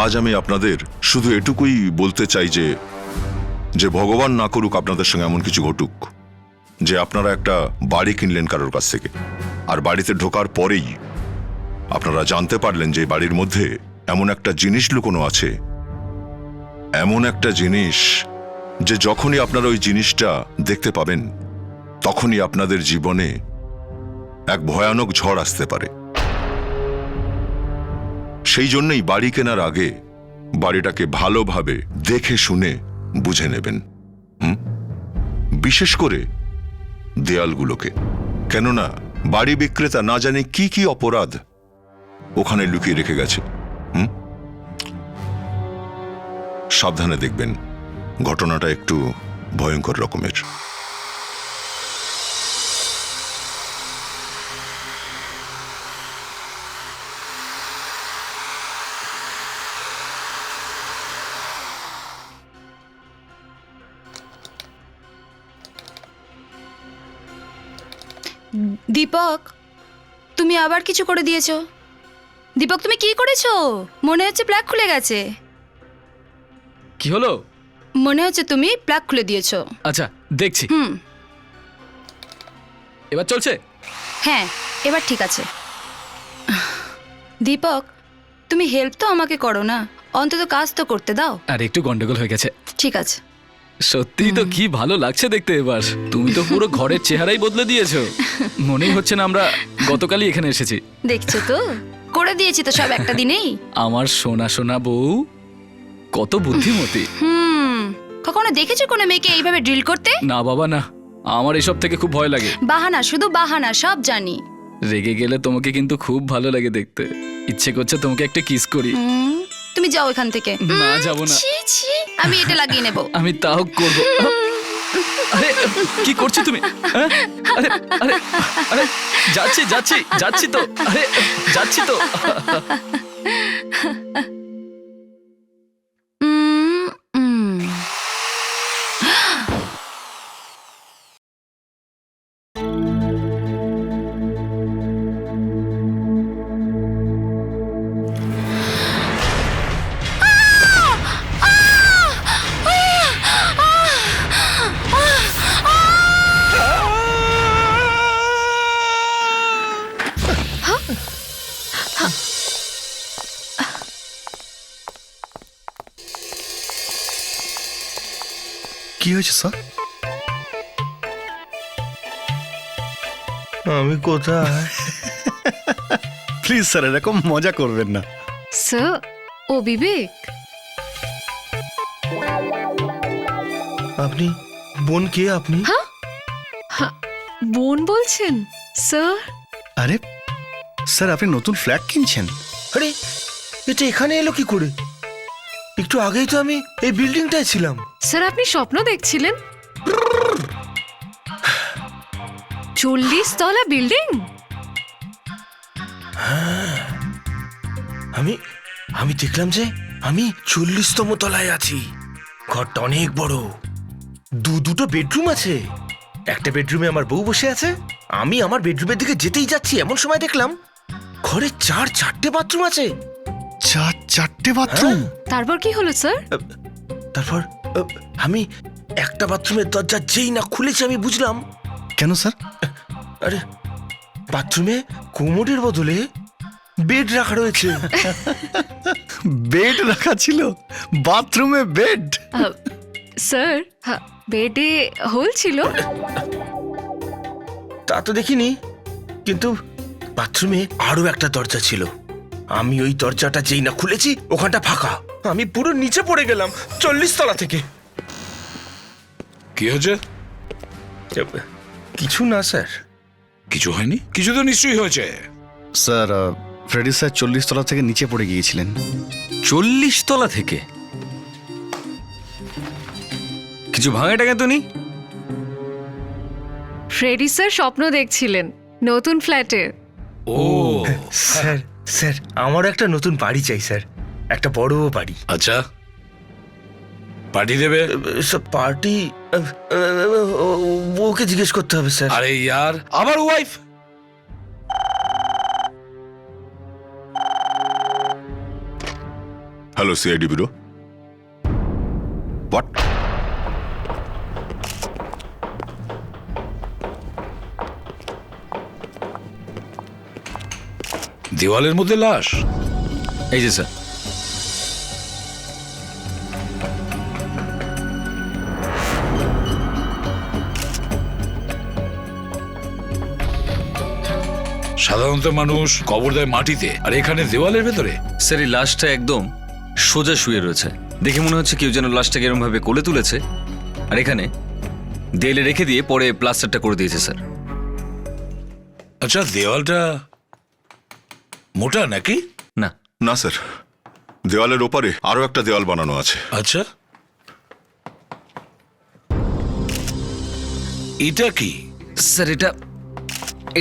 আজ আমি আপনাদের শুধু এটুকুই বলতে চাই যে ভগবান না করুক আপনাদের সঙ্গে এমন কিছু ঘটুক যে আপনারা একটা বাড়ি কিনলেন কারোর কাছ থেকে, আর বাড়িতে ঢোকার পরেই আপনারা জানতে পারলেন যে বাড়ির মধ্যে এমন একটা জিনিস লুকোনো আছে, এমন একটা জিনিস যে যখনই আপনারা ওই জিনিসটা দেখতে পাবেন তখনই আপনাদের জীবনে এক ভয়ানক ঝড় আসতে পারে। সেই জন্যই বাড়ি কেনার আগে বাড়িটাকে ভালোভাবে দেখে শুনে বুঝে নেবেন, বিশেষ করে দেয়ালগুলোকে। কেননা বাড়ি বিক্রেতা না জানে কি কি অপরাধ ওখানে লুকিয়ে রেখে গেছে। সাবধানে দেখবেন, ঘটনাটা একটু ভয়ঙ্কর রকমের। দীপক, তুমি আবার কিছু করে দিয়েছো। দীপক, তুমি কি করেছো? মনে হচ্ছে প্লাগ খুলে গেছে। কি হলো? মনে হচ্ছে তুমি প্লাগ খুলে দিয়েছো। আচ্ছা, দেখছি। এবার চলছে? হ্যাঁ, এবার ঠিক আছে। দীপক, তুমি হেল্প তো আমাকে করো না, অন্তত কাজ তো করতে দাও। আর একটু গন্ডগোল হয়ে গেছে। ঠিক আছে। সত্যি তো কি ভালো লাগছে দেখতে এবার। তুমি তো পুরো ঘরের চেহারাই বদলে দিয়েছো। মনেই হচ্ছে না আমরা গতকালই এখানে এসেছি। দেখছো তো, করে দিয়েছি তো সব একটা দিনেই। আমার সোনা সোনা বউ কত বুদ্ধিমতী। কখনো দেখেছো কোনো মেয়েকে এইভাবে ড্রিল করতে? না বাবা না, আমার এসব থেকে খুব ভয় লাগে। বাহানা, শুধু বাহানা, সব জানি। রেগে গেলে তোমাকে কিন্তু খুব ভালো লাগে দেখতে। ইচ্ছে করছে তোমাকে একটা কিস করি। তুমি যাও এখান থেকে। না, যাবো না। ছি ছি, আমি এটা লাগিয়ে নেব। আমি তাও করব। আরে কি করছো তুমি? আরে আরে আরে যাচ্ছি যাচ্ছি যাচ্ছি তো। আরে যাচ্ছি তো। কি হয়েছে স্যার? আমি কোথায়? প্লিজ স্যার, এরকম মজা করবেন না। স্যার, ও বিবেক। আপনি বোন কে আপনি? বোন বলছেন স্যার? আরে স্যার, আপনি নতুন ফ্ল্যাট কিনছেন? আরে এটা এখানে এলো কি করে? একটু আগেই তো আমি এই বিল্ডিংটায় ছিলাম। স্যার, আপনি স্বপ্ন দেখছিলেন? 40 তলা বিল্ডিং? আমি দেখলাম যে আমি 40তম তলায় আছি। ঘরটা অনেক বড়, দুটো বেডরুম আছে। একটা বেডরুমে আমার বউ বসে আছে। আমি আমার বেডরুমের দিকে যেতেই যাচ্ছি, এমন সময় দেখলাম ঘরে 4-4টে বাথরুম আছে। 4টে বাথরুম? তারপর কি হলো স্যার? তারপর আমি একটা বাথরুমের দরজা যেই না খুলেছি আমি বুঝলাম। কেন স্যার? আরে বাথরুমে কোমোডের বদলে বেড রাখা রয়েছে। বেড রাখা ছিল বাথরুমে? বেড? স্যার, বেডে হোল ছিল? তা তো দেখিনি, কিন্তু বাথরুমে আরো একটা দরজা ছিল। আমি ওই দরজাটা যেই না খুলেছি ওখানটা ফাঁকা। আমি পুরো নিচে পড়ে গেলাম 40 তলা থেকে। কি হয়েছে? কিছু না স্যার। কিছু হয়নি? কিছু তো নিশ্চয়ই হয়েছে। স্যার, ফ্রেডি স্যার 40 তলা থেকে নিচে পড়ে গিয়েছিলেন। 40 তলা থেকে? কিছু ভাঙাটা কেন নি? ফ্রেডি স্যার স্বপ্ন দেখছিলেন নতুন ফ্ল্যাটের। ও স্যার স্যার, আমারও একটা নতুন বাড়ি চাই স্যার, একটা বড় বাড়ি। আচ্ছা, পার্টি দেবে? পার্টি ওকে জিজ্ঞেস করতে হবে স্যার। আরে ইয়ার, আমার wife. Hello CID bureau. What? দেওয়ালের মধ্যে লাশ? এই যে স্যার, সাধারণত মানুষ কবর দেয় মাটিতে, আর এখানে দেওয়ালের ভেতরে? স্যার এই লাশটা একদম সোজা শুয়ে রয়েছে। দেখে মনে হচ্ছে কেউ যেন লাশটাকে এরকম ভাবে কোলে তুলেছে আর এখানে দেয়ালে রেখে দিয়ে পরে প্লাস্টারটা করে দিয়েছে স্যার। আচ্ছা, দেওয়ালটা মোটা নাকি? না না স্যার, দেওয়ালের ওপারে আরো একটা দেওয়াল বানানো আছে। আচ্ছা, এটা কি? স্যার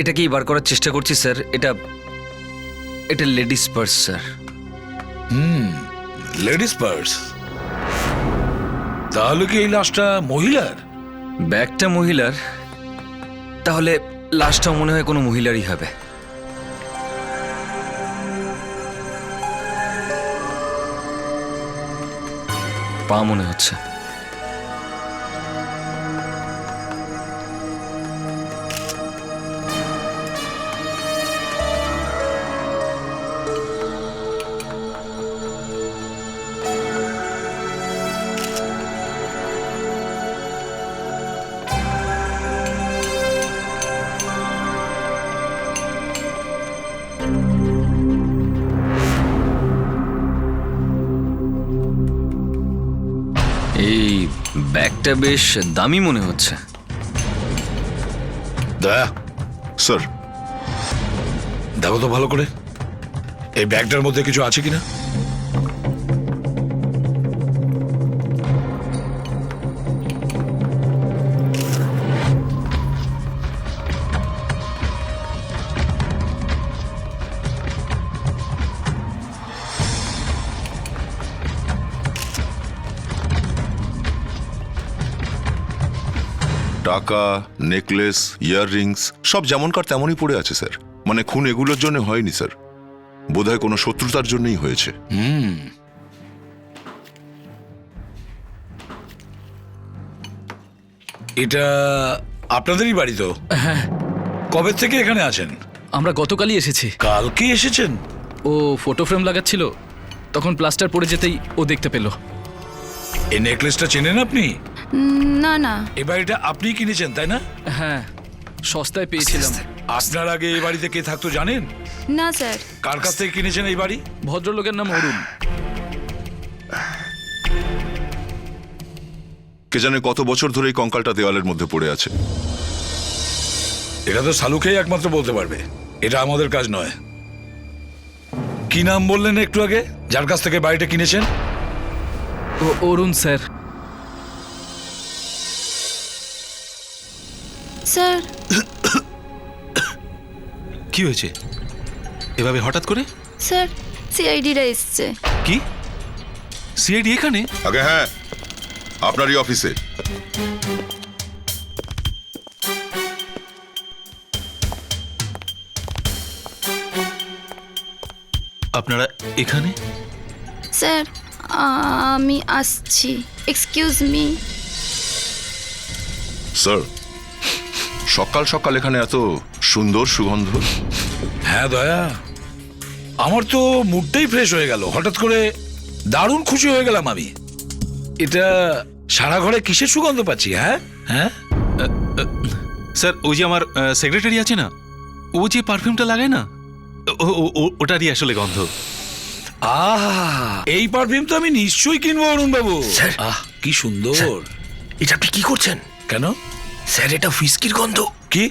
এটাকেই বার করার চেষ্টা করছি স্যার। এটা ladies purse sir. Ladies purse? তাহলে কি এই লাশটা মহিলার? ব্যাগটা মহিলার, তাহলে লাশটাও মনে হয় কোনো মহিলারই হবে। পা মনে হচ্ছে। এই ব্যাগটা বেশ দামি মনে হচ্ছে। দয়া, স্যার, দেখো তো ভালো করে এই ব্যাগটার মধ্যে কিছু আছে কিনা। টাকা, নেকলেস, ইয়াররিংস সব যেমনকার তেমনই পড়ে আছে স্যার। মানে খুন এগুলোর জন্য হয়নি স্যার, বোধহয় কোনো শত্রুতার জন্যই হয়েছে। এটা আপনাদেরই বাড়ি তো? হ্যাঁ, কবে থেকে এখানে আছেন? আমরা গতকালই এসেছি। কালকে এসেছেন? ও ফটো ফ্রেম লাগাচ্ছিল, তখন প্লাস্টার পড়ে যেতেই ও দেখতে পেল। এই নেকলেসটা চেনেন আপনি? না না, এই বাড়িটা আপনিই কিনেছেন তাই না? হ্যাঁ, সস্তায় পেয়েছিলাম। আপনার আগে এই বাড়িতে কে থাকতো জানেন? না স্যার। কার কাছ থেকে কিনেছেন এই বাড়ি? ভদ্রলোকের নাম অরুণ। কে জানে কত বছর ধরে এই কঙ্কালটা দেওয়ালের মধ্যে পড়ে আছে। এটা তো শালুকেই একমাত্র বলতে পারবে, এটা আমাদের কাজ নয়। কি নাম বললেন একটু আগে, যার কাছ থেকে বাড়িটা কিনেছেন? অরুণ স্যার। স্যার, কি হয়েছে এভাবে হঠাৎ করে? স্যার সিআইডিরা এসছে। কি সিআইডি এখানে? আগে হ্যাঁ, আপনারই অফিসে। আপনারা এখানে? স্যার আমি আসছি, এক্সকিউজ মি। স্যার, সকাল সকাল এখানে এত সুন্দর সুগন্ধ। হ্যাঁ দয়া, আমার তো মুডটাই ফ্রেশ হয়ে গেল। হঠাৎ করে দারুণ খুশি হয়ে গেলাম আমি। এটা সারা ঘরে কিসের সুগন্ধ পাচ্ছি? হ্যাঁ হ্যাঁ স্যার, ওই যে আমার সেক্রেটারি আছে না, ও যে পারফিউমটা লাগায় না, ওটারই আসলে গন্ধ। এই পারফিউম তো আমি নিশ্চয়ই কিনবো অরুণ বাবু। স্যার, আহ কি সুন্দর। এটা আপনি কি করছেন? কেন? স্যার, এটা হুইস্কির গন্ধ। কি?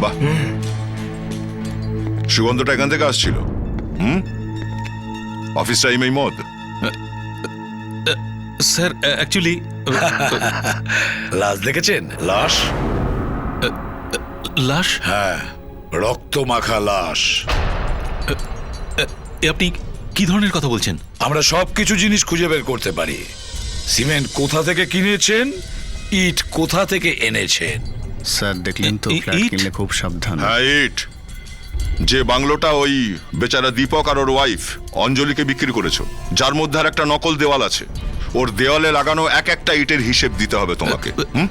বাহ, সুগন্ধটা এখান থেকে আসছিল। অফিস টাইমেই মদ? স্যার অ্যাকচুয়ালি লাশ দেখেছেন? লাশ? লাশ? হ্যাঁ, রক্ত মাখা লাশ। আপনি কি ধরনের কথা বলছেন? আমরা সব কিছু জিনিস খুঁজে বের করতে পারি। সিমেন্ট কোথা থেকে কিনেছেন, ইট কোথা থেকে এনেছেন। স্যার দেখলেন তো, ফ্ল্যাট ইট? কিনলে খুব সাবধান। হ্যাঁ, ইট। যে বাংলোটা ওই বেচারা দীপক আর ওর ওয়াইফ অঞ্জলিকে বিক্রি করেছো, যার মধ্যে আর একটা নকল দেওয়াল আছে, ওর দেওয়ালে লাগানো এক একটা ইটের হিসেব দিতে হবে তোমাকে। হুম?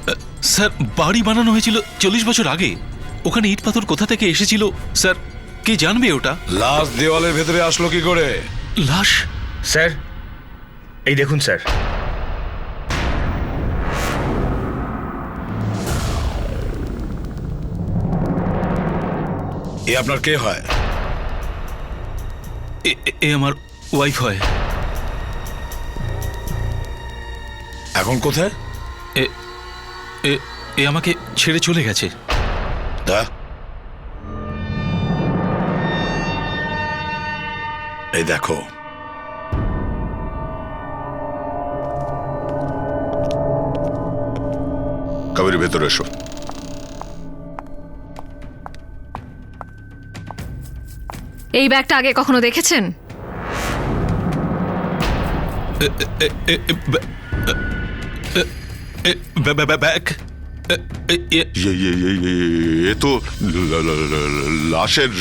স্যার বাড়ি বানানো হয়েছিল 40 বছর আগে। ওখানে ইট পাথর কোথা থেকে এসেছিল স্যার কে জানবে ওটা? লাশ দেওয়ালের ভেতরে আসলো কি করে? লাশ? স্যার এই দেখুন স্যার, এ আপনার কে হয়? এ আমার ওয়াইফ হয়। এখন কোথায়? এ এ এ আমাকে ছেড়ে চলে গেছে। দা এই দেখো, কাবেরী ভেতরে এসো। এই ব্যাগটা আগে কখনো দেখেছেন? ব্যাগ? এ তো লাশের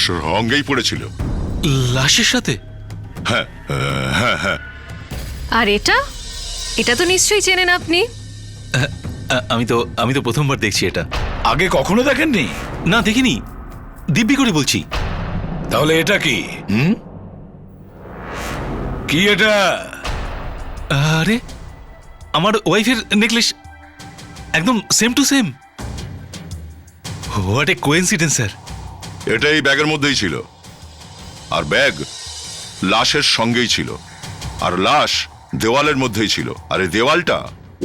সঙ্গেই পড়েছিল। লাশের সাথে? হ্যাঁ হ্যাঁ হ্যাঁ। আর এটা এটা তো নিশ্চয়ই চেনেন আপনি। আমি তো প্রথমবার দেখছি এটা। আগে কখনো দেখেননি? না দেখিনি, দিব্যি করে বলছি। তাহলে এটা কি? কি এটা? আরে আমার ওয়াইফের নেকলেস, একদম same to same. What a coincidence sir. এটা এই ব্যাগের মধ্যেই ছিল, আর ব্যাগ লাশের সঙ্গেই ছিল, আর লাশ দেওয়ালের মধ্যেই ছিল, আর এই দেওয়ালটা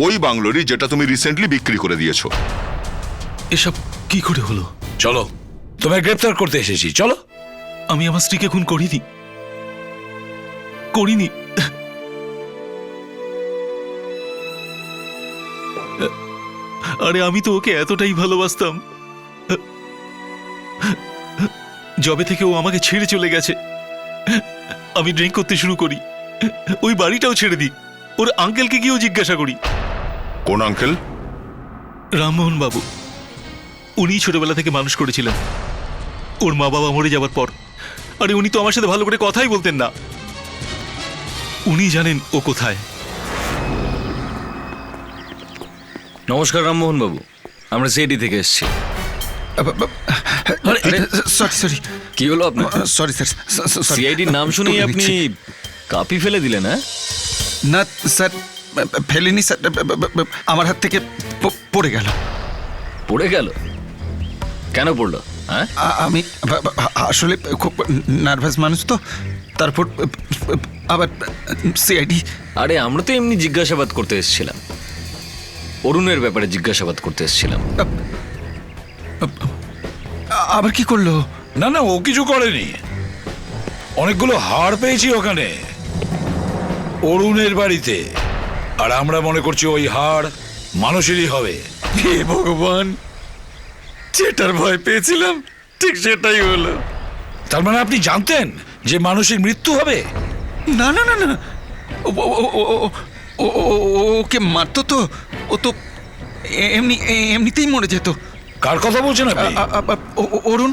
ওই বাংলোরই যেটা তুমি রিসেন্টলি বিক্রি করে দিয়েছো। এসব কি করে হলো? চলো, তোমায় গ্রেফতার করতে এসেছি, চলো। আমি আমার স্ত্রীকে খুন করিনি, করিনি। আরে আমি তো ওকে এতটাই ভালোবাসতাম। যবে থেকে ও আমাকে ছেড়ে চলে গেছে, আমি ড্রিঙ্ক করতে শুরু করি, ওই বাড়িটাও ছেড়ে দিই, ওর আঙ্কেলকে গিয়েও জিজ্ঞাসা করি। কোন আঙ্কেল? রামমোহন বাবু, উনি ছোটবেলা থেকে মানুষ করেছিলেন ওর মা বাবা মরে যাবার পর। আরে উনি তো আমার সাথে ভালো করে কথাই বলতেন না। উনি জানেন ও কোথায়। নমস্কার রামমোহন বাবু, আমরা সিআইডি থেকে এসেছি। সরি কি হলো আপনার? সরি স্যার, সিআইডির নাম শুনেই আপনি কাপি ফেলে দিলেন? হ্যাঁ, না স্যার, ফেলিনি স্যার, আমার হাত থেকে পড়ে গেল। পড়ে গেল? কেন পড়লো? হ্যাঁ, আমি আসলে খুব নার্ভাস মানুষ তো, তারপর আবার সিআইডি। আরে আমরা তো এমনি জিজ্ঞাসাবাদ করতে এসেছিলাম, অরুণের ব্যাপারে জিজ্ঞাসাবাদ করতে এসেছিলাম। আবার কি করলো? না না, ও কিছু করেনি। অনেকগুলো হাড় পেয়েছি ওখানে, অরুণের বাড়িতে, আর আমরা মনে করছি ওই হাড় মানুষেরই হবে। হে ভগবান, যেটার ভয় পেয়েছিলাম ঠিক সেটাই হলো। তার মানে আপনি জানতেন যে মানুষের মৃত্যু হবে? না না না না, ওকে মারতো তো, ও তো এমনিতেই মরে যেত। কার কথা বলছেন আপনি? অরুণ।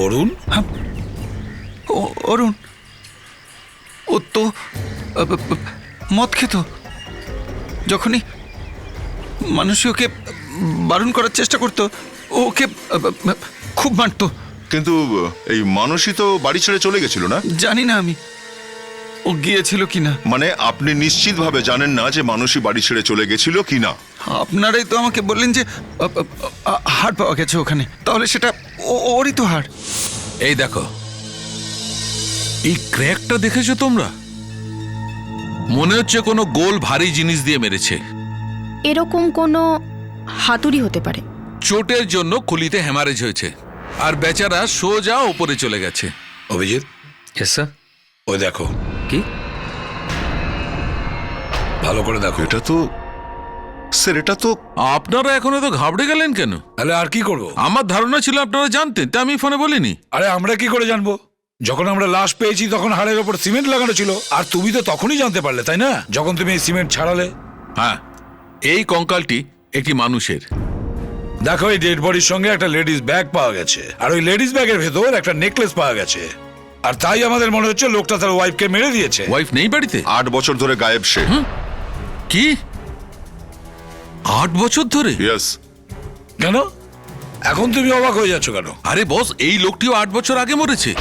অরুণ? অরুণ, ও তো মদ খেত। যখনই মানুষ ওকে বারণ করার চেষ্টা করতো, ওকে খুব মারতো। কিন্তু এই মানুষই তো বাড়ি ছেড়ে চলে গেছিল না? জানি না আমি ও গিয়েছিল কিনা। মানে আপনি নিশ্চিতভাবে জানেন না যে মানুষই বাড়ি ছেড়ে চলে গেছিল কিনা? আপনারাই তো আমাকে বললেন যে হাড় পাওয়া গেছে ওখানে, তাহলে সেটা ওরই তো হাড়। এই দেখো, এই ক্র্যাকটা দেখেছো তোমরা? মনে হচ্ছে কোনো গোল ভারী জিনিস দিয়ে মেরেছে। এরকম কোনো হাতুড়ি হতে পারে। চোটের জন্য খুলিতে হ্যামারেজ হয়েছে, আর বেচারা সোজা ওপরে চলে গেছে। Abhijit, yes sir. ওই দেখো। কি? ভালো করে দেখো। এটা তো স্যার, এটা তো আপনারা এখনো তো ঘাবড়ে গেলেন কেন? তাহলে আর কি করব? আমার ধারণা ছিল আপনারা জানতেন, তা আমি ফোনে বলিনি। আরে আমরা কি করে জানবো? যখন আমরা লাশ পেয়েছি তখন হাড়ের ওপর সিমেন্ট লাগানো ছিল, আর তুমি তো তখনই জানতে পারলে, তাই না? যখন তুমি এই সিমেন্ট ছাড়ালে। হ্যাঁ, এই কঙ্কালটি একটি মানুষের, দেখো এই ডেড বডির সঙ্গে একটা লেডিস ব্যাগ পাওয়া গেছে, আর ওই লেডিস ব্যাগের ভেতর একটা নেকলেস পাওয়া গেছে। আর তাই আমাদের মনে হচ্ছে লোকটা তার ওয়াইফকে মেরে দিয়েছে। ওয়াইফ নেই বাড়িতে? 8 বছর ধরে গায়েব সে। কি 8 বছর ধরে? ইয়েস। কেন এখন তুমি অবাক হয়ে যাচ্ছ কেন? আরে বস, এই লোকটিও 8 বছর আগে মরেছে।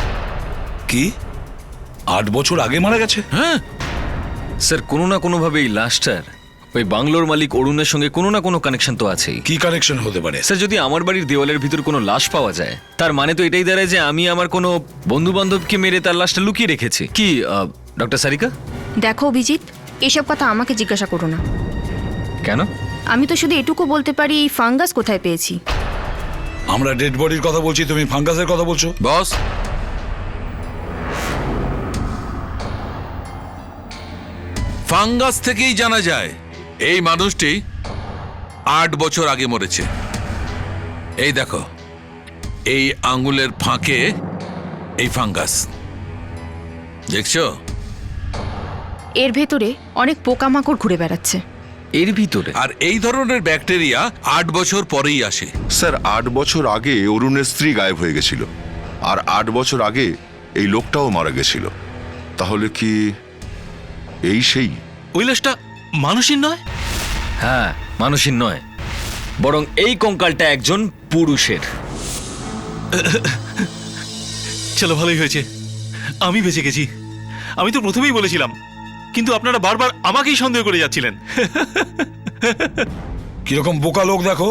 কি 8 বছর আগে মারা গেছে? হ্যাঁ, স্যার কোনো না কোনোভাবে এই লাশটার ওই বাংলোর মালিক অরুণের সঙ্গে কোনো না কোনো কানেকশন তো আছেই। কি কানেকশন হতে পারে? স্যার যদি আমার বাড়ির দেওয়ালের ভিতর কোনো লাশ পাওয়া যায়, তার মানে তো এটাই দাঁড়ায় যে আমি আমার কোনো বন্ধু বান্ধবকে মেরে তার লাশটা লুকিয়ে রেখেছি। কি ডক্টর সারিকা? দেখো অভিজিৎ, এসব কথা আমাকে জিজ্ঞাসা করো না। কেন? আমি তো শুধু এটুকু বলতে পারি এই ফাঙ্গাস কোথায় পেয়েছি। আমরা ডেড বডির কথা বলছি, তুমি ফাঙ্গাসের কথা বলছো। বস ফাঙ্গাস থেকেই জানা যায় এই মানুষটি 8 বছর আগে মরেছে। এই দেখো, এই আঙ্গুলের ফাঁকে এই ফাঙ্গাস দেখছো? এর ভেতরে অনেক পোকামাকড় ঘুরে বেড়াচ্ছে। এর ভিতরে? আর এই ধরনের ব্যাকটেরিয়া 8 বছর পরেই আসে। স্যার 8 বছর আগে অরুণের স্ত্রী গায়েব হয়ে গেছিল, আর 8 বছর আগে এই লোকটাও মারা গেছিল। তাহলে কি এই সেই? ওই লাশটা মানুষের নয়? হ্যাঁ, মানুষের নয়, বরং এই কঙ্কালটা একজন পুরুষের। চলো, ভালোই হয়েছে আমি বেঁচে গেছি। আমি তো প্রথমেই বলেছিলাম, কিন্তু আপনারা বারবার আমাকেই সন্দেহ করে যাচ্ছিলেন। কিরকম বোকা লোক দেখো,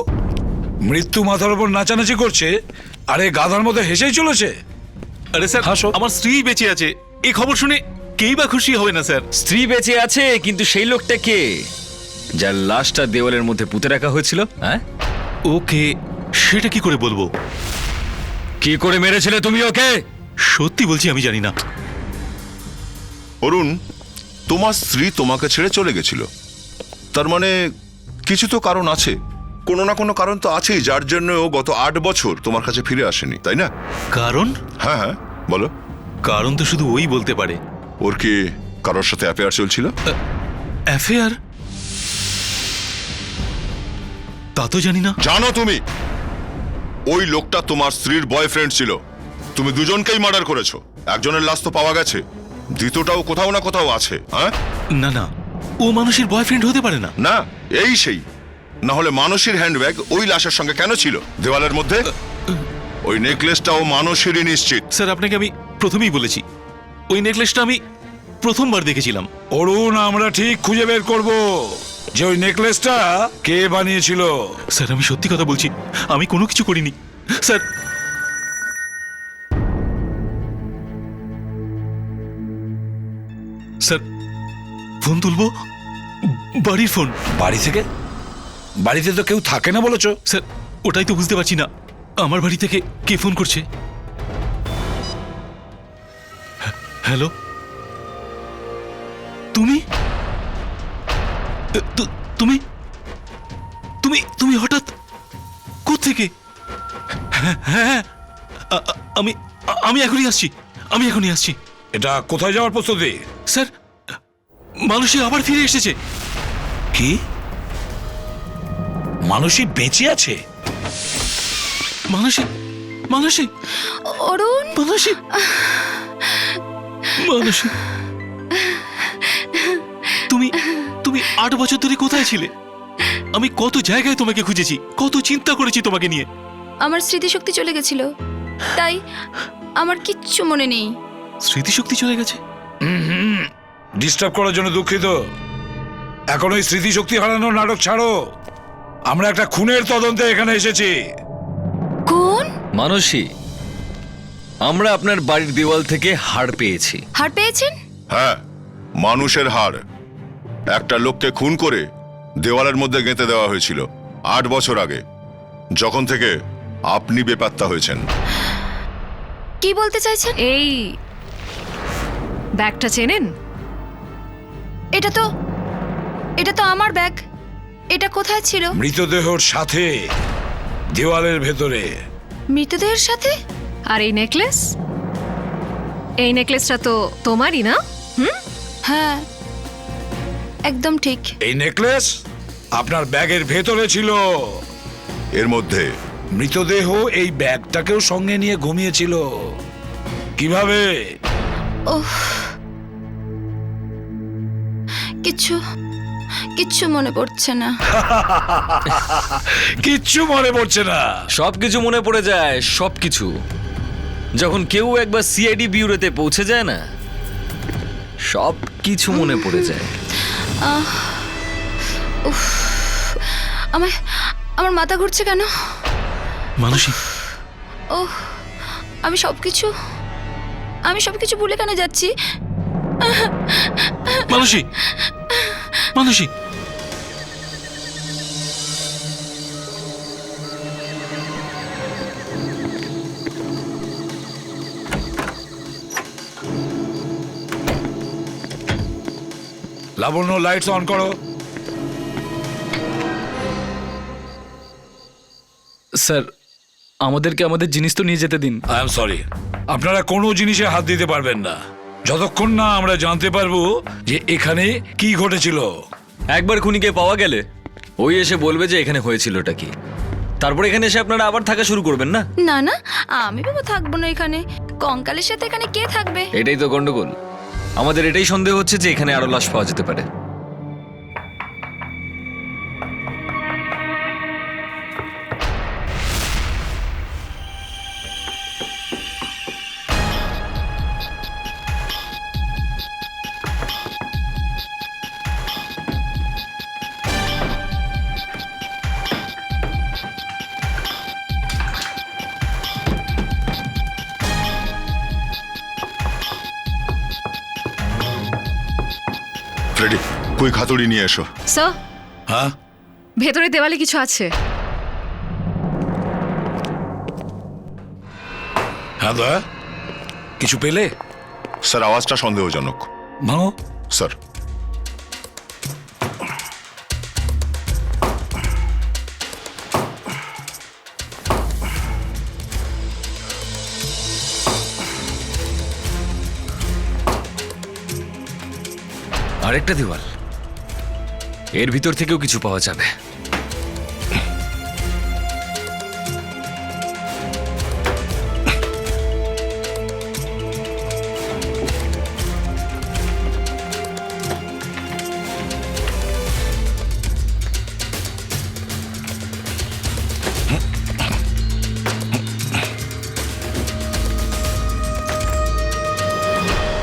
মৃত্যু মাথার উপর নাচানাচি করছে, আরে গাধার মতো হেসেই চলেছে। আরে স্যার, হাসো। আমার স্ত্রী বেঁচে আছে, এই খবর শুনে কেই বা খুশি হবে না স্যার? স্ত্রী বেঁচে আছে, কিন্তু সেই লোকটা কে যার লাশটা দেওয়ালের মধ্যে পুঁতে রাখা হয়েছিল? হ্যাঁ, ওকে সেটা কি করে বলবো? কি করে মেরেছিলে তুমি ওকে? সত্যি বলছি, আমি জানি না। অরুণ, তোমার স্ত্রী তোমাকে ছেড়ে চলে গেছিল, তার মানে কিছু তো কারণ আছে। কোনো না কোনো কারণ তো আছেই যার জন্য ও গত 8 বছর তোমার কাছে ফিরে আসেনি, তাই না? কারণ? হ্যাঁ হ্যাঁ, বলো। কারণ তো শুধু ওই বলতে পারে। ওর কি কারোর সাথে অ্যাফেয়ার চলছিল? অ্যাফেয়ার? তা তো জানি না। জানো তুমি, ওই লোকটা তোমার স্ত্রীর বয়ফ্রেন্ড ছিল। তুমি দুজনকেই মার্ডার করেছো। একজনের লাশ তো পাওয়া গেছে, দ্বিতীয়টাও কোথাও না কোথাও আছে। হ্যাঁ না না, ও মানুষের বয়ফ্রেন্ড হতে পারে না। না, এই সেই। না হলে মানসীর হ্যান্ডব্যাগ ওই লাশের সঙ্গে কেন ছিল দেওয়ালের মধ্যে? ওই নেকলেসটাও মানসীরই নিশ্চিত। স্যার, আপনাকে আমি প্রথমেই বলেছি, ওই নেকলেসটা আমি প্রথমবার দেখেছিলাম। অরুণ, আমরা ঠিক খুঁজে বের করব যে ওই নেকলেসটা কে বানিয়েছিল। স্যার, আমি সত্যি কথা বলছি, আমি কোনো কিছু করিনি স্যার। স্যার, ফোন তুলবো? বাড়ির ফোন। বাড়ি থেকে? বাড়িতে তো কেউ থাকে না বলেছো। স্যার, ওটাই তো বুঝতে পারছি না, আমার বাড়ি থেকে কে ফোন করছে। হ্যালো, তুমি তুমি তুমি তুমি হঠাৎ কোত্থেকে? হ্যাঁ হ্যাঁ, আমি আমি এখনই আসছি, আমি এখনই আসছি। এটা কোথায় যাওয়ার প্রস্তুতি? স্যার, মানুষে আবার ফিরে এসেছে। কি? মানুষই বেঁচে আছে? মানসী, মানসী, অরুণ, মানসী, মানসী, তুমি তুমি 8 বছর ধরে কোথায় ছিলে? আমি কত জায়গায় তোমাকে খুঁজেছি, কত চিন্তা করেছি তোমাকে নিয়ে। আমার স্মৃতিশক্তি চলে গেছিল, তাই আমার কিচ্ছু মনে নেই। স্মৃতিশক্তি চলে গেছে? ডিস্টার্ব করার জন্য দুঃখিত। এখন ওই স্মৃতিশক্তি হারানোর নাটক ছাড়ো। আমরা একটা খুনের তদন্তে এখানে এসেছি। কোন? মানসী, আমরা আপনার বাড়ির দেওয়াল থেকে হাড় পেয়েছি। হাড় পেয়েছেন? হ্যাঁ, মানুষের হাড়। একটা লোককে খুন করে দেওয়ালের মধ্যে গেঁথে দেওয়া হয়েছিল 8 বছর আগে, যখন থেকে আপনি বেপাত্তা হয়েছেন। কি বলতে চাইছেন? এই ব্যাগটা চেনেন? এটা তো আমার ব্যাগ। এটা কোথায় ছিল? মৃতদেহর সাথে, দেওয়ালের ভেতরে। মৃতদেহের সাথে? আর এই নেকলেস? এই নেকলেসটা তো তোমারই না? হ্যাঁ, একদম ঠিক। এই নেকলেস আপনার ব্যাগের ভেতরে ছিল। এর মধ্যে মৃতদেহ এই ব্যাগটাকেও সঙ্গে নিয়ে ঘুমিয়েছিল। কিভাবে? কিচ্ছু মনে পড়ছে না। কিচ্ছু মনে পড়ছে না? সবকিছু মনে পড়ে যায়, সবকিছু। যখন কেউ একবার সিআইডি ব্যুরোতে পৌঁছে যায় না, সব কিছু মনে পড়ে যায়। আমার মাথা ঘুরছে কেন? মানসী, আমি সবকিছু ভুলে কেন যাচ্ছি? মানসী, মানসী। লাবণ্য, লাইটস অন করো। স্যার, আমাদেরকে আমাদের জিনিস তো নিয়ে যেতে দিন। আই এম সরি, আপনারা কোনো জিনিসে হাত দিতে পারবেন না যতক্ষণ না আমরা জানতে পারবো যে এখানে কি ঘটেছিল। একবার খুনিকে পাওয়া গেলে ওই এসে বলবে যে এখানে হয়েছিলটা কি। তারপর এখানে এসে আপনারা আবার থাকা শুরু করবেন না? না, আমি বাবা থাকবো না এখানে। কঙ্কালের সাথে এখানে কে থাকবে? এটাই তো গন্ডগোল। আমাদের এটাই সন্দেহ হচ্ছে যে এখানে আরো লাশ পাওয়া যেতে পারে। ফ্রেডি, কুইক হাতুড়ি নিয়ে এসো। স্যার, হ্যাঁ, ভেতরে দেওয়ালে কিছু আছে। হ্যাঁ দয়া, কিছু পেলে? স্যার, আওয়াজটা সন্দেহজনক। ভাঙো। স্যার, আরেকটা দেওয়াল, এর ভিতর থেকেও কিছু পাওয়া যাবে।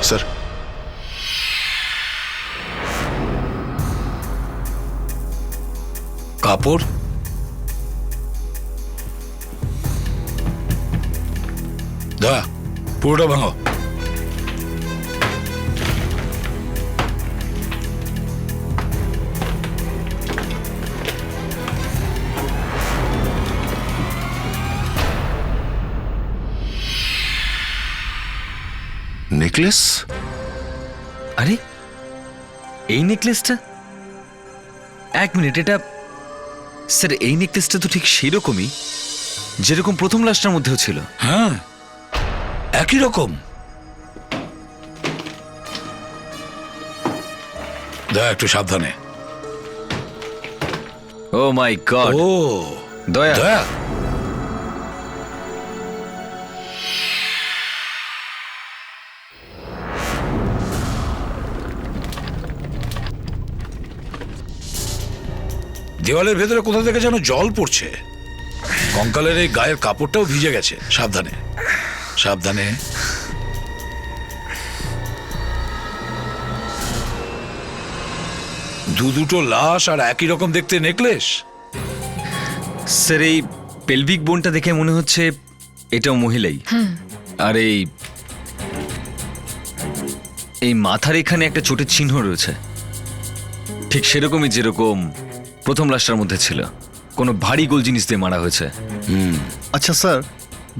স্যার, কাপড়, দয়া পুরোটা ভাঙো। নেকলেস? আরে, এই নেকলেসটা? এক মিনিট, এটা স্যার, এই নেকলেসটা তো ঠিক সেই রকমই যেরকম প্রথম লাশটার মধ্যেও ছিল। হ্যাঁ, একই রকম। দয়া, একটু সাবধানে। ও মাই গড! ও দয়া, দয়া, দেওয়ালের ভেতরে কোথা থেকে যেন জল পড়ছে। কঙ্কালের এই গায়ের কাপড়টাও ভিজে গেছে। সাবধানে, সাবধানে। দুটো লাশ আর একই রকম দেখতে নেকলেস। স্যার, এই পেলভিক বোনটা দেখে মনে হচ্ছে এটাও মহিলাই। আর এই মাথার এখানে একটা চোটের চিহ্ন রয়েছে, ঠিক সেরকমই যেরকম প্রথম লাশটার মধ্যে ছিল। কোনো ভারী গোল জিনিস দিয়ে মারা হয়েছে। আচ্ছা স্যার,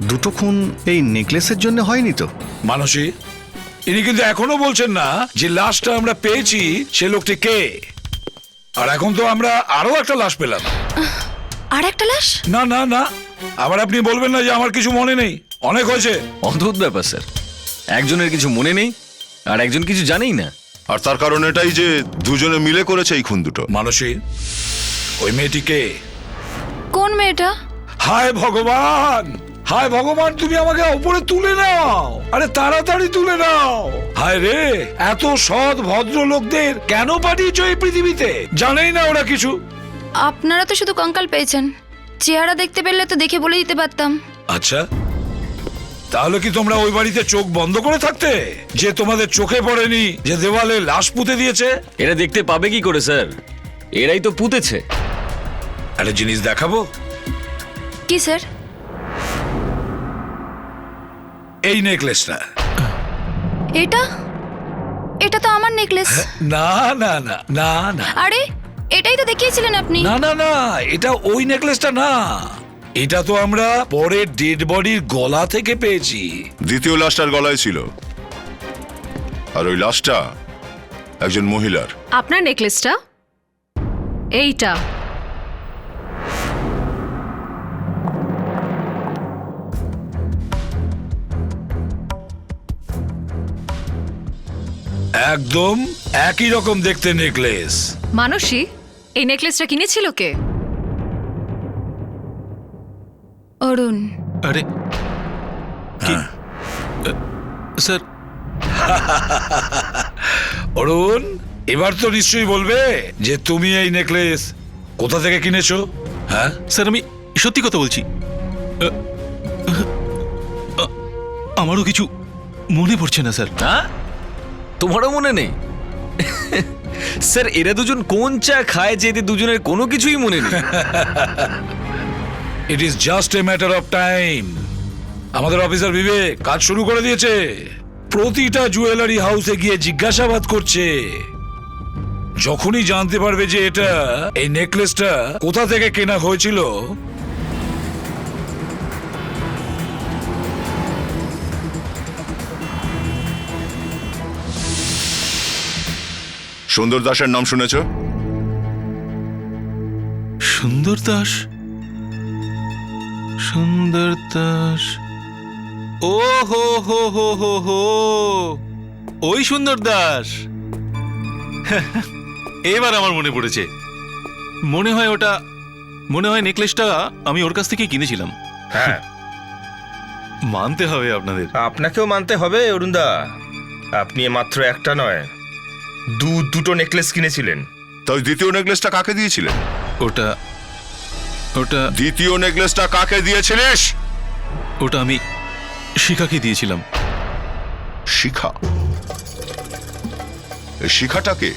দুটো খুন এই নেকলেসের জন্য হয়নি তো? মানসী, ইনি কিন্তু এখনো বলছেন না যে লাশটা আমরা পেয়েছি সে লোকটি কে। আর এখন তো আমরা আরো একটা লাশ পেলাম। আর একটা লাশ? না না না, আবার আপনি বলবেন না যে আমার কিছু মনে নেই। অনেক হয়েছে। অদ্ভুত ব্যাপার স্যার, একজনের কিছু মনে নেই আর একজন কিছু জানেই না। আর তার কারণ এটাই যে দুজনে মিলে করেছে এই খুন দুটো। মানসী, ওই মেয়েটিকে কোন কোন মেয়েটা? হায় ভগবান, হায় ভগবান, তুমি আমাকে উপরে তুলে নাও, আরে তাড়াতাড়ি তুলে নাও। হায় রে, এত সৎ ভদ্র লোকদের কেন পাঠিয়েছো এই পৃথিবীতে? জানেই না ওরা কিছু। আপনারা তো শুধু কঙ্কাল পেয়েছেন, চেহারা দেখতে পেলে তো দেখে বলে দিতে পারতাম। আচ্ছা, তাহলে কি তোমরা ওই বাড়িতে চোখ বন্ধ করে থাকতে, যে তোমাদের চোখে পড়েনি যে দেওয়ালে লাশ পুঁতে দিয়েছে? এরা দেখতে পাবে কি করে স্যার? এরাই তো পুঁতেছে। একটা জিনিস দেখাবো? কি স্যার? এই নেকলেসটা। এটা এটা তো আমার নেকলেস। না না না না না আরে এটাই তো দেখিয়েছিলেন আপনি। না না না, এটা ওই নেকলেসটা না, এটা তো আমরা পরে ডেড বডির গলা থেকে পেয়েছি। দ্বিতীয় লাশটার গলায় ছিল, আর ওই লাশটা একজন মহিলার। আপনার নেকলেসটা এইটা। একদম একই রকম দেখতে নেকলেস। মানসী, এই নেকলেসটা কিনেছিল কে? অরুণ। আরে কি স্যার? অরুণ, এবার তো নিশ্চয়ই বলবে যে তুমি এই নেকলেস কোথা থেকে কিনেছো? হ্যাঁ স্যার, আমি সত্যি কথা বলছি। আমারও কিছু মনে পড়ছে না স্যার। হ্যাঁ, তোমারও মনে নেই? স্যার, এরা দুজন কোন চা খায় যে এদের দুজনের কোনো কিছুই মনে নেই। It is just a matter of time. আমাদের অফিসার বিবেক কাজ শুরু করে দিয়েছে, প্রতিটা জুয়েলারি হাউসে গিয়ে জিজ্ঞাসাবাদ করছে। যখনই জানতে পারবে যে এটা এই নেকলেসটা কোথা থেকে কেনা হয়েছিল, সুন্দর দাসের নাম শুনেছ? সুন্দর দাস? সুন্দর দাস? ও হো হো হো হো হো, ওই সুন্দর দাস। এবার আমার মনে পড়েছে। মনে হয় নেকলেসটা আমি ওর কাছ থেকে কিনেছিলাম। হ্যাঁ, মানতে হবে আপনাদের। আপনাকেও মানতে হবে অরুণদা। আপনি মাত্র একটা নয়, দুটো নেকলেস কিনেছিলেন। তাই দ্বিতীয় নেকলেসটা কাকে দিয়েছিলেন? ওটা দ্বিতীয় নেকলেসটা কাকে দিয়েছিলিস? ওটা আমি শিখাকে দিয়েছিলাম। শিখা? এই শিখাটাকে?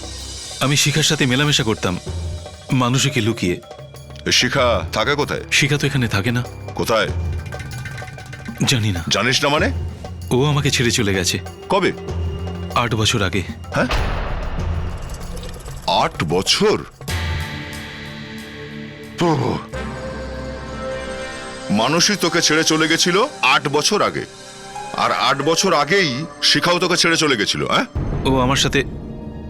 আমি শিখার সাথে মেলামেশা করতাম, মানুষকে লুকিয়ে। এই শিখা থাকে কোথায়? শিখা তো এখানে থাকে না। কোথায়? জানি না। জানিস না মানে? ও আমাকে ছেড়ে চলে গেছে। কবে? 8 বছর আগে। হ্যাঁ, 8 বছর? মানুষই তোকে ছেড়ে চলে গেছিল 8 বছর আগে, আর 8 বছর আগেই শিখাও তোকে ছেড়ে চলে গেছিল। হ্যাঁ, ও আমার সাথে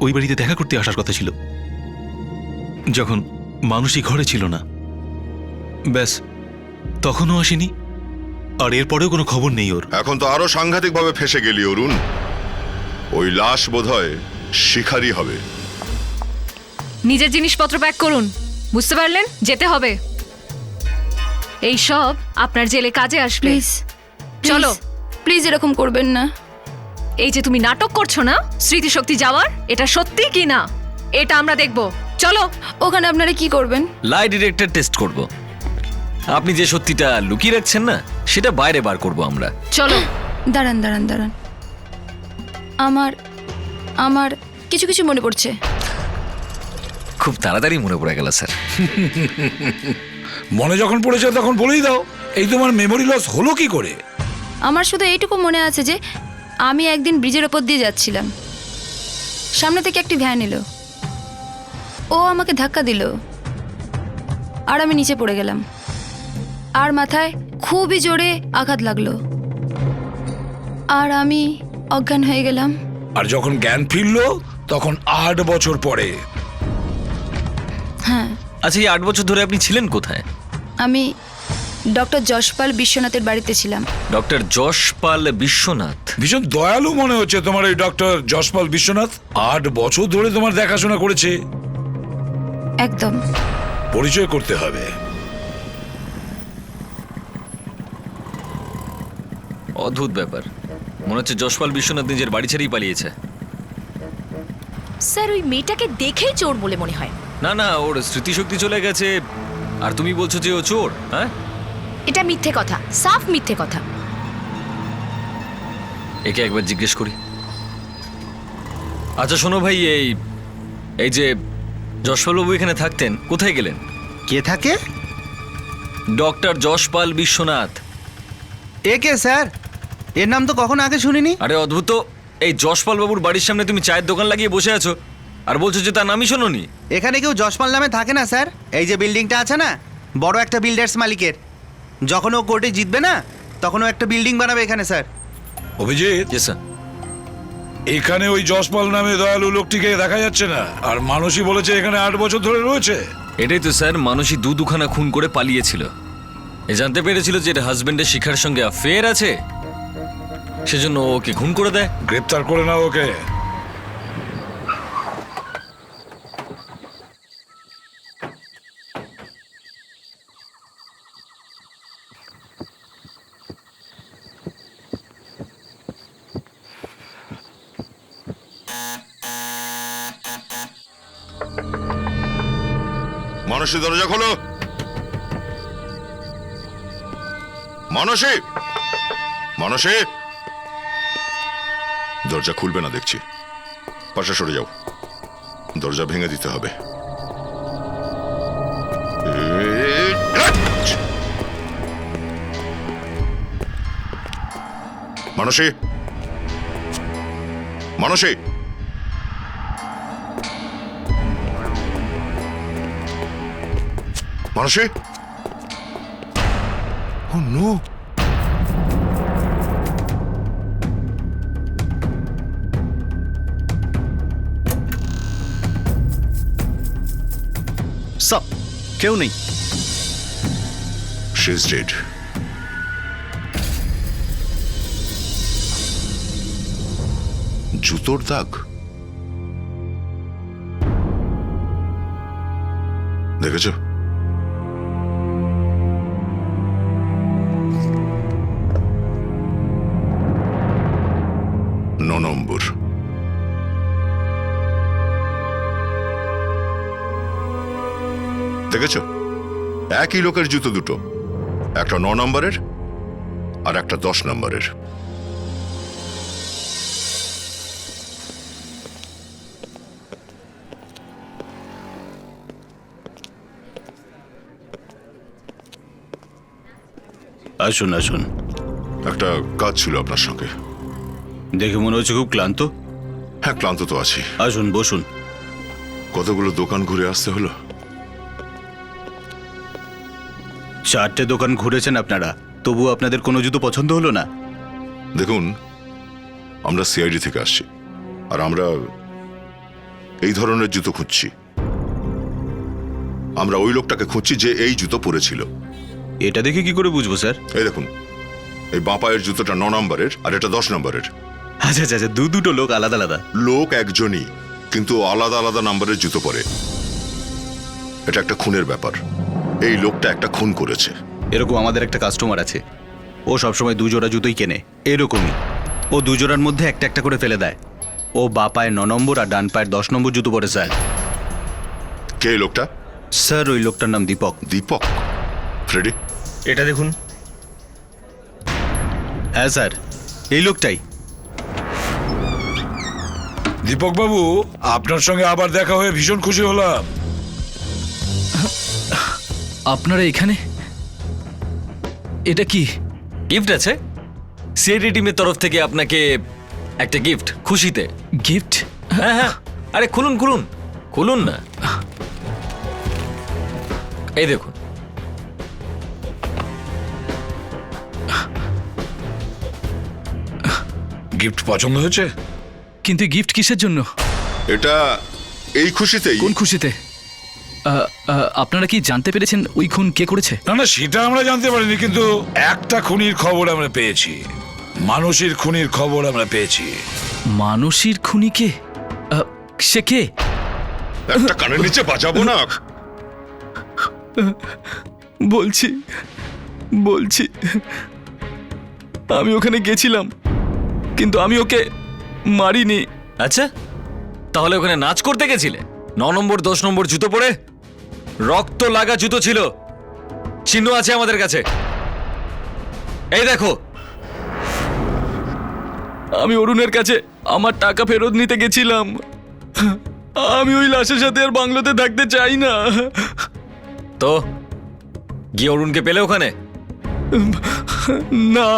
ওই বাড়িতে দেখা করতে আসার কথা ছিল, যখন মানুষই ঘরে ছিল না। ব্যাস, তখনও আসেনি, আর এরপরেও কোনো খবর নেই ওর। এখন তো আরো সাংঘাতিক ভাবে ফেসে গেলি অরুণ। ওই লাশ বোধহয় শিখারই হবে। নিজের জিনিসপত্র প্যাক করুন, বুঝতে পারলেন? যেতে হবে। এই সব আপনার জেলে কাজে আসবে। প্লিজ চলো। প্লিজ এরকম করবেন না। এই যে তুমি নাটক করছো না স্মৃতিশক্তি যাওয়ার, এটা সত্যি কি না এটা আমরা দেখব। চলো। ওখানে আপনারা কি করবেন? লাই ডিটেক্টর টেস্ট করব। আপনি যে সত্যিটা লুকিয়ে রাখছেন না, সেটা বাইরে বার করব আমরা। চলো। দাঁড়ান দাঁড়ান দাঁড়ান, আমার কিছু কিছু মনে পড়ছে। খুব তাড়াতাড়ি মনে পড়ে গেল স্যার। মনে যখন পড়েছে তখন বলেই দাও। এই তোমার মেমোরি লস হলো কি করে? আমার শুধু এইটুকু মনে আছে যে আমি একদিন ব্রিজের ওপর দিয়ে যাচ্ছিলাম, সামনে থেকে একটি ভ্যান এলো, ও আমাকে ধাক্কা দিল, আর আমি নিচে পড়ে গেলাম, আর মাথায় খুবই জোরে আঘাত লাগলো, আর আমি অজ্ঞান হয়ে গেলাম। আর যখন জ্ঞান ফিরলো তখন 8 বছর পরে। হ্যাঁ। আচ্ছা, এই 8 বছর ধরে আপনি ছিলেন কোথায়? আমি ডক্টর যশপাল বিশ্বনাথের বাড়িতে ছিলাম। ডক্টর যশপাল বিশ্বনাথ? ভীষণ দয়ালু মনে হচ্ছে তোমার এই ডক্টর যশপাল বিশ্বনাথ। 8 বছর ধরে তোমার দেখাশোনা করেছে। একদম। পরিচয় করতে হবে। অদ্ভুত ব্যাপার, মনে হচ্ছে যশপাল বিশ্বনাথ নিজের বাড়ি ছেড়েই পালিয়েছে। স্যার ওই মেয়েটাকে দেখেই চোর বলে মনে হয়। না না, ওর স্মৃতিশক্তি চলে গেছে, আর তুমি বলছো যে ও চোর? হ্যাঁ, এটা মিথ্যে কথা, সাফ মিথ্যে কথা। একে একবার জিজ্ঞেস করি। আচ্ছা শোনো ভাই, এই যে যশপালবাবু এখানে থাকতেন, কোথায় গেলেন? কে থাকে? ডক্টর যশপাল বিশ্বনাথ। এ কে স্যার? এর নাম তো কখনো আগে শুনিনি। আরে অদ্ভুত তো, এই যশপাল বাবুর বাড়ির সামনে তুমি চায়ের দোকান লাগিয়ে বসে আছো আর বলছো যে তার নামই শোনোনি। এখানে কেউ যশপাল নামে থাকে না স্যার। এই যে বিল্ডিংটা আছে না, বড় একটা বিল্ডার্স মালিকের, যখন ও কোর্টে জিতবে না তখন ও একটা বিল্ডিং বানাবে এখানে স্যার। অভিজিৎ, জি স্যার। এখানে ওই যশপাল নামে দয়ালু লোকটিকে দেখা যাচ্ছে না, আর মানসী বলেছে এখানে 8 বছর ধরে রয়েছে। এটাই তো স্যার, মানুষই দুখানা খুন করে পালিয়েছিল। এ জানতে পেরেছিল যে এটা হাজবেন্ডের শিখার সঙ্গে অ্যাফেয়ার আছে, সেজন্য ও ওকে খুন করে দেয়। গ্রেপ্তার করে নাও ওকে। মানসী, দরজা খোলো। মানসী, মানসী, দরজা খুলবে না দেখছি। পাশে সরে যাও, দরজা ভেঙে দিতে হবে। মানসী, মানসী, মানসী। ও নো, সব কেউ নেই। She is dead. জুতোর দাগ দেখেছো? নম্বর। দেখেছো, একই লোকের জুতো দুটো, একটা 9 নম্বরের আর একটা 10 নম্বরের। আসুন আসুন। একটা কাজ ছিল আপনার সঙ্গে। দেখে মনে হচ্ছে খুব ক্লান্ত। হ্যাঁ, ক্লান্ত তো আছি। আসুন বসুন। কতগুলো দোকান ঘুরে আসতে হলো। 4টে দোকান ঘুরেছেন আপনারা, তবু আপনাদের কোনো জুতো পছন্দ হলো না? দেখুন, আমরা সিআইডি থেকে আসছি, আর আমরা এই ধরনের জুতো খুঁজছি। আমরা ওই লোকটাকে খুঁজছি যে এই জুতো পরেছিল। এটা দেখে কি করে বুঝবো স্যার? এই দেখুন, এই বাঁ পায়ের জুতোটা 9 নম্বরের আর এটা 10 নম্বরের। আচ্ছা আচ্ছা আচ্ছা, দুটো লোক আলাদা আলাদা। লোক একজনই, কিন্তু আলাদা আলাদা নাম্বারের জুতো পরে। এটা একটা খুনের ব্যাপার। এই লোকটা একটা খুন করেছে। এরকম আমাদের একটা কাস্টমার আছে, ও সবসময় 2 জোড়া জুতোই কেনে। এরকমই ও 2 জোড়ার মধ্যে একটা একটা করে ফেলে দেয়। ও বাঁ পায়ের 9 নম্বর আর ডান পায়ের 10 নম্বর জুতো পরে স্যার। কে এই লোকটা? স্যার ওই লোকটার নাম দীপক। দীপক? ফ্রেডি, এটা দেখুন। হ্যাঁ স্যার, এই লোকটাই। দীপক বাবু, আপনার সঙ্গে আবার দেখা হয়ে ভীষণ খুশি হলাম। আপনারা এখানে? এটা কি? গিফট আছে, সিআইডি টিমের তরফ থেকে আপনাকে একটা গিফট, খুশিতে। গিফট? হ্যাঁ হ্যাঁ, আরে খুলুন খুলুন, খুলুন না। এই দেখুন। গিফট পছন্দ হয়েছে? কিন্তু গিফট কিসের জন্য? এটা এই খুশিতেই। কোন খুশিতে? আপনারা কি জানতে পেরেছেন ওই খুন কে করেছে? না না, সেটা আমরা জানতে পারিনি, কিন্তু একটা খুনির খবর আমরা পেয়েছি। মানসীর খুনির খবর আমরা পেয়েছি। মানসীর খুনি কে? সে কে? একটা কানের নিচে বাজাবো না। বলছি আমি ওখানে গেছিলাম, কিন্তু আমি ওকে মারিনি। আচ্ছা, তাহলে ওখানে নাচ করতে গেছিলে? 9 নম্বর 10 নম্বর জুতো পরে, রক্ত লাগা জুতো ছিল, চিহ্ন আছে আমাদের কাছে। এই দেখো। আমি অরুণের কাছে আমার টাকা ফেরত নিতে গেছিলাম। আমি ওই লাশের সাথে আর বাংলোতে থাকতে চাই না। তো গিয়ে অরুণকে পেলে ওখানে? না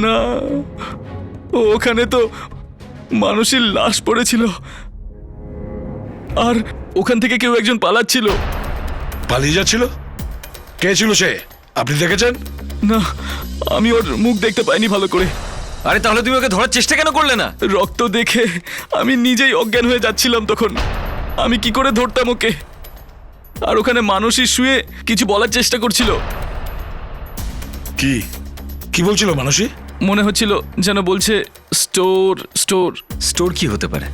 না, ওখানে তো মানুষের লাশ পড়েছিল, আর ওখান থেকে কেউ একজন পালাচ্ছিল। পালিয়ে যাচ্ছিল? কে ছিল সে? আপনি দেখেছেন? না, আমি ওর মুখ দেখতে পাইনি ভালো করে। আরে তাহলে তুমি ওকে ধরার চেষ্টা কেন করলে না? রক্ত দেখে আমি নিজেই অজ্ঞান হয়ে যাচ্ছিলাম তখন। আমি কি করে ধরতাম ওকে? আর ওখানে মানুষই শুয়ে কিছু বলার চেষ্টা করছিল। কি কি বলছিল মানুষই? মনে হচ্ছিল যেন বলছে স্টোর স্টোর। স্টোর কি হতে পারে?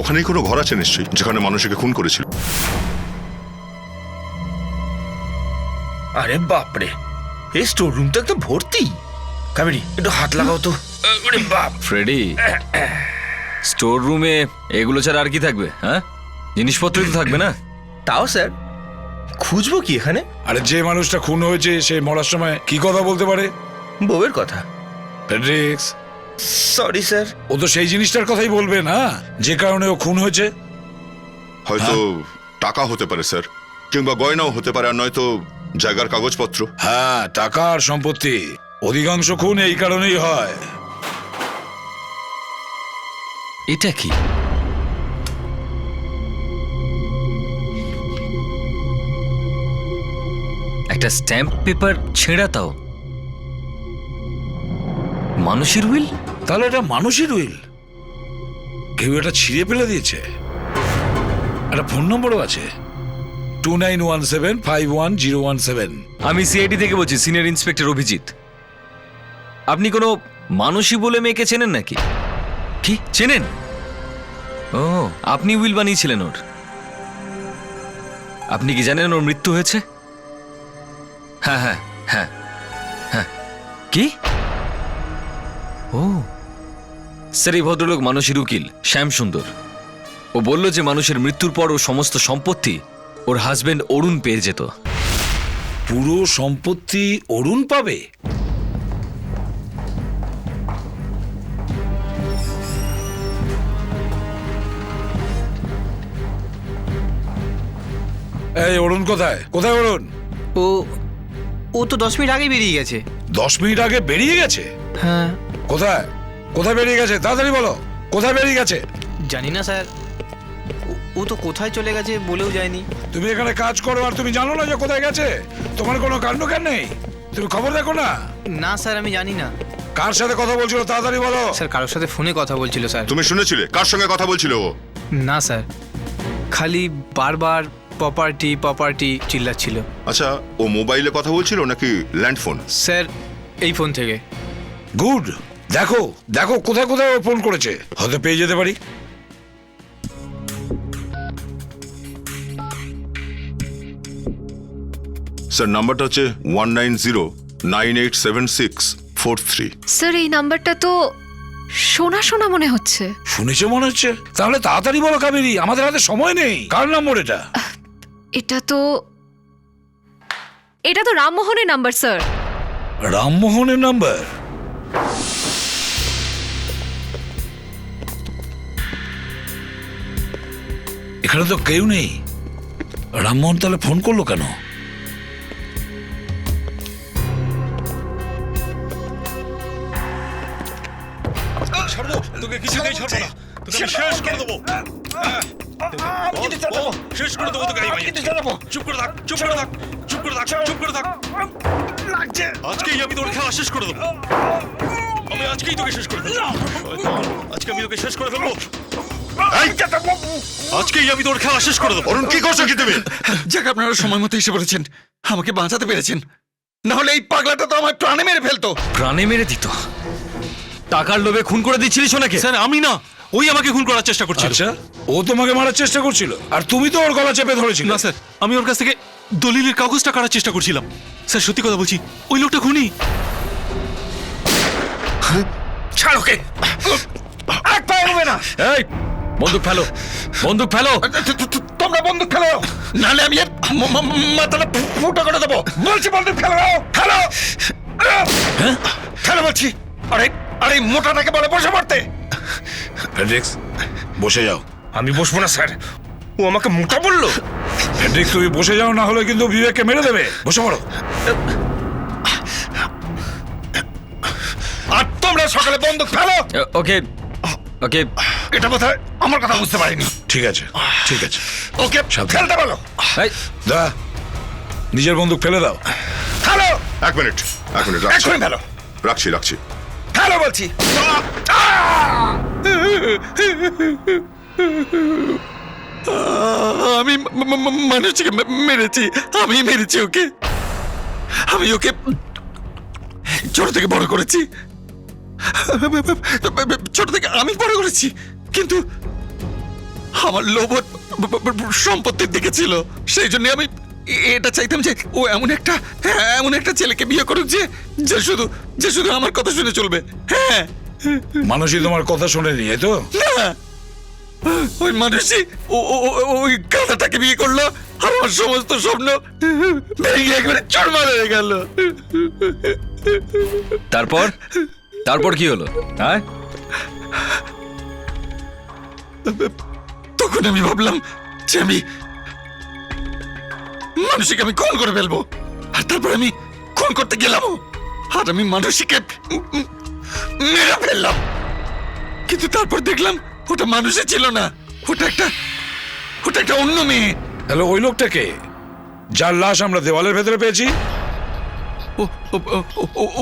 ওখানেই কোনো ঘর আছে নিশ্চয়ই, যেখানে মানুষকে খুন করেছিল। আরে বাপরে, এই স্টোর রুম তো একদম ভর্তি। কাবেরি, একটু হাত লাগাও তো। আরে বাপ। ফ্রেডি, স্টোর রুমে এগুলো ছাড়া আর কি থাকবে? হ্যাঁ, জিনিসপত্রই তো থাকবে না? তাও স্যার, খুঁজবো কি এখানে? আরে যে মানুষটা খুন হয়েছে সে মরার সময় কি কথা বলতে পারে? বউয়ের কথা। ফেডরিক্স, সরি স্যার। ও তো সেই জিনিসটার কথাই বলবে না যে কারণে ও খুন হয়েছে। হয়তো টাকা হতে পারে স্যার, কিংবা গয়নাও হতে পারে, আর নয়তো জায়গার কাগজপত্র। হ্যাঁ, টাকা আর সম্পত্তি। অধিকাংশ খুন এই কারণেই হয়। এটা কি? একটা স্ট্যাম্প পেপার ছেঁড়া, তাও মানুষের উইল? তাহলে এটা মানুষের উইল। কেউ এটা ছিঁড়ে ফেলে দিয়েছে। একটা ফোন নম্বরও আছে, 2917511017। আমি সিআইডি থেকে বলছি, সিনিয়র ইন্সপেক্টর অভিজিৎ। আপনি কোনো মানুষই বলে মেয়েকে চেনেন নাকি? কি চেনেন? ও, আপনি উইল বানিয়েছিলেন ওর। আপনি কি জানেন ওর মৃত্যু হয়েছে? হ্যাঁ হ্যাঁ হ্যাঁ হ্যাঁ। কি? ও স্যার, এই ভদ্রলোক মানুষের উকিল শ্যাম সুন্দর। ও বলল যে মানুষের মৃত্যুর পর ও সমস্ত সম্পত্তি ওর হাজবেন্ড অরুণ পেয়ে যেত। পুরো সম্পত্তি অরুণ পাবে? এই অরুণ কোথায়? কোথায় অরুণ? ও তো 10 মিনিট আগেই বেরিয়ে গেছে। 10 মিনিট আগে বেরিয়ে গেছে? হ্যাঁ। কোথায় কোথায় বেরিয়ে গেছে? তাড়াতাড়ি বলো, কোথায় বেরিয়ে গেছে? জানি না স্যার, ও তো কোথায় চলে গেছে বলেও যায়নি। তুমি এখানে কাজ করো আর তুমি জানো না যে কোথায় গেছে? তোমার কোনো কাণ্ড জ্ঞান নেই? তুমি খবর দেখো না? না স্যার, আমি জানি না। কার সাথে কথা বলছিল তাড়াতাড়ি বলো। স্যার, কারোর সাথে ফোনে কথা বলছিল স্যার। তুমি শুনেছিলে কার সঙ্গে কথা বলছিল ও? না স্যার, খালি বারবার প্রপার্টি প্রপার্টি চিল্লাচ্ছিল। আচ্ছা, ও মোবাইলে কথা বলছিল নাকি ল্যান্ড ফোন? স্যার, এই ফোন থেকে। গুড, দেখো দেখো কোথায় কোথায় ও ফোন করেছে, হয়তো পেয়ে যেতে পারি। স্যার, নাম্বারটা হচ্ছে 190987643। স্যার, এই নাম্বারটা তো শোনা শোনা মনে হচ্ছে। শুনেছে মনে হচ্ছে? তাহলে তাড়াতাড়ি বলো কাবেরী, আমাদের হাতে সময় নেই। কার নম্বর এটা? এটা তো রামমোহনের নাম্বার স্যার। রামমোহনের নাম্বার? এখানে তো কেউ নেই। রামমোহন তাহলে ফোন করলো কেন? তোকে কিছুতেই ছাড়বো না, তোকে আমি শেষ করে দেবো। শেষ করে দেবো তোকে। চুপ করে থাক, চুপ করে থাক, চুপ করে থাক, চুপ করে থাক। আজকেই আমি তোর খেলা শেষ করে দেবো। আমি আজকেই তোকে শেষ করে ফেলবো। আজকে আমি তোকে শেষ করে ফেলবো। আজকেই আমি তোর খেলা শেষ করে দেবো। অরুণ, কি করছো কি তুমি? যাক, আপনারা সময় মতো এসে পড়েছেন, আমাকে বাঁচাতে পেরেছেন। না হলে এই পাগলাটা তো আমার প্রাণে মেরে ফেলতো। প্রাণে মেরে দিত? টাকার লোভে খুন করে দিচ্ছিলিস ওনাকে? স্যার, আমি না, ওই আমাকে খুন করার চেষ্টা করছিল। আচ্ছা, ও তোমাকে মারার চেষ্টা করছিল আর তুমি তো ওর গলা চেপে ধরেছিল। না স্যার, আমি ওর কাছ থেকে দলিলের কাগজটা কাটার চেষ্টা করছিলাম। স্যার, সত্যি কথা বলছি, ওই লোকটা খুনি। ছাড় ওকে, এক পায়ে হবে না। এই বন্দুক ফেলো, বন্দুক ফেলো। তোমরা বন্দুক ফেলো, নাহলে আমি এর মাথাটা ফুটো করে দেবো। বলছি বন্দুক ফেলো, ফেলো, ফেলো বলছি। আরে আরে মোটাটাকে বলে বসে পড়তে। হেনরিক্স, বসে যাও। আমি বসবো না স্যার, ও আমাকে মোটা বললো। হেনরিক্স, তুমি বসে যাও, না হলে কিন্তু বিবেককে মেরে দেবে। বসে পড়ো। আর তোমরা সকালে বন্দুক ফেলো। ওকে ওকে, এটা বোধহয় আমার কথা বুঝতে পারিনি। ঠিক আছে, ঠিক আছে। ওকে ফেলতে বলো। এই, দা, নিজের বন্দুক ফেলে দাও। ফেলো, এক মিনিট রাখছি এক্ষুনি ফেলো, রাখছি। ফেলো বলছি। আমি মানুষকে মেরেছি, আমি মেরেছি ওকে। আমি ওকে ছোট থেকে বড় করেছি, ছোট থেকে আমি বড় করেছি, কিন্তু আমার লোভ সম্পত্তির দিকে ছিল। সেই জন্য আমি এটা চাইতাম যে ও এমন একটা ছেলেকে বিয়ে করুক যে শুধু আমার কথা শুনে চলবে। হ্যাঁ, মানুষই তোমার কথা শোনেনি, এই তো? না, ওই মানুষই ওই গাধাটাকে বিয়ে করলো, আর আমার সমস্ত স্বপ্ন ভেঙে একবারে চড়মার হয়ে গেল। তারপর তারপর কি হলো? হ্যাঁ, তখন আমি ভাবলাম যে আমি মানুষকে খুন করে ফেলবো, আর তারপর আমি খুন করতে গেলাম, আর আমি মানুষকে মেরে ফেললাম। কিন্তু তারপর দেখলাম ওটা মানুষই ছিল না, ওটা একটা অন্য মেয়ে। তাহলে ওই লোকটাকে, যার লাশ আমরা দেওয়ালের ভেতরে পেয়েছি?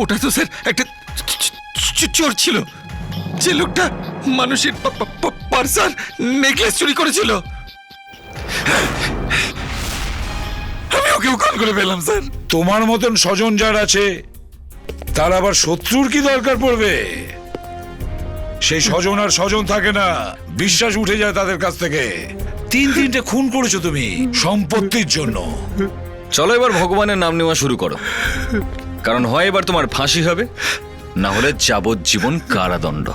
ওটা তো স্যার একটা চোর ছিল, যে লোকটা মানুষের পার্স আর নেকলেস চুরি করেছিল। আমি ওকে খুন করে ফেললাম স্যার। তোমার মতন স্বজন যার আছে, তার আবার শত্রুর কি দরকার পড়বে? সেই স্বজন আর স্বজন থাকে না, বিশ্বাস উঠে যায় তাদের কাছ থেকে। তিনটে খুন করেছো তুমি সম্পত্তির জন্য। চলো এবার ভগবানের নাম নেওয়া শুরু করো, কারণ হয় এবার তোমার ফাঁসি হবে, না হলে যাবজ্জীবন কারাদণ্ড।